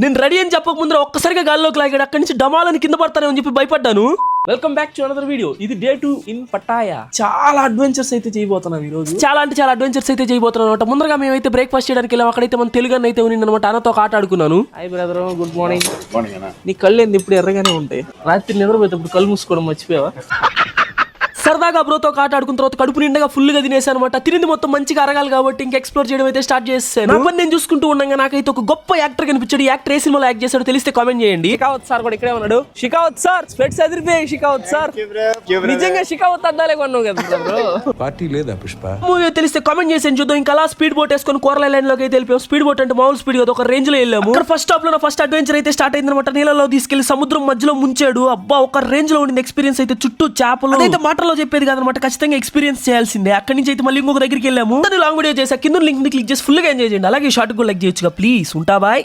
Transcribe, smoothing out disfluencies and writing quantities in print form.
నేను రెడీ అని చెప్పక ముందర ఒక్కసారిగా గాల్లోకి లాగాడు. అక్కడి నుంచి డమాలని కింద పడతానని చెప్పి భయపడ్డాను. Welcome back to another video. ఇది డే 2 ఇన్ పటాయా. చాలా అడ్వెంచర్స్ అయితే చేయబోతున్నాం ఈ రోజు. చాలా అడ్వెంచర్స్ అయితే చేయబోతున్నాం అనమాట. ముందరగా మేమైతే బ్రేక్ఫాస్ట్ చేయడానికి వెళ్ళాం. అక్కడైతే మన తెలుగు అన్న అయితే ఉన్నింది అనమాట. అన్నతో ఒక ఆట ఆడుకున్నాను. Hi brother, good morning. నీ కళ్ళు ఏంది ఇప్పుడు ఎర్రగానే ఉంటాయి? రాత్రి నిద్రపోయేటప్పుడు కళ్ళు మూసుకోవడం మర్చిపోయావా? సరదాగా బ్రోతో ఒక ఆట ఆడుకున్న తర్వాత కడుపు నిండగా ఫుల్ గా తినేసాను అనమాట. తినింది మొత్తం మంచిగా అరగాలి కాబట్టి ఇంకా ఎక్స్ప్లోర్ చేయడం అయితే స్టార్ట్ చేశాను. నా పని నేను చూసుకుంటూ ఉండగా నాకైతే ఒక గొప్ప యాక్టర్ కనిపించాడు. యాక్టర్ ఏ సినిమాలో యాక్ట్ చేశాడో తెలిస్తే కామెంట్ చేయండి. షికావత్ సార్ కూడా ఇక్కడే ఉన్నాడు. షికావత్ సార్ స్పెట్స్ అదిరిపోయాయి. షికావత్ సార్ నిజంగా షికావత్ అద్దాలే కొన్నావు కదా బ్రో. పార్టీ లేదా పుష్ప? మూవీ తెలిస్తే కామెంట్ చేసాను చూద్దాం. ఇంకా అలా స్పీడ్ బోట్ వేసుకొని కోరల లైన్ లోకి అయితే వెళ్ళిపోయాం. స్పీడ్ బోట్ అంటే మామూలు స్పీడ్ కదా, ఒక రేంజ్ లో వెళ్ళాము. ఫస్ట్ స్టాప్ లో ఫస్ట్ అడ్వెంచర్ అయితే స్టార్ట్ అయింది అనమాట. నీళ్ళలో తీసుకెళ్లి సముద్రం మధ్యలో ముంచాడు. అబ్బా ఒక రేంజ్ లో ఉండింది ఎక్స్పీరియన్స్ అయితే. చుట్టూ చేపలు అయితే మాటల్లో చెప్పేది కాదనమాట, ఖచ్చితంగా ఎక్స్పీరియన్స్ చేయాల్సిందే. అక్కడి నుంచి అయితే మళ్ళీ ఇంకొక దగ్గరికి వెళ్ళాము. లాంగ్ వీడియో చేసా. కింద లింక్ ని క్లిక్ చేసి ఫుల్ గా ఎంజాయ్ చేయండి. అలాగే షార్ట్ కూడా లైక్ చేయొచ్చుగా ప్లీజ్. ఉంటా బాయ్.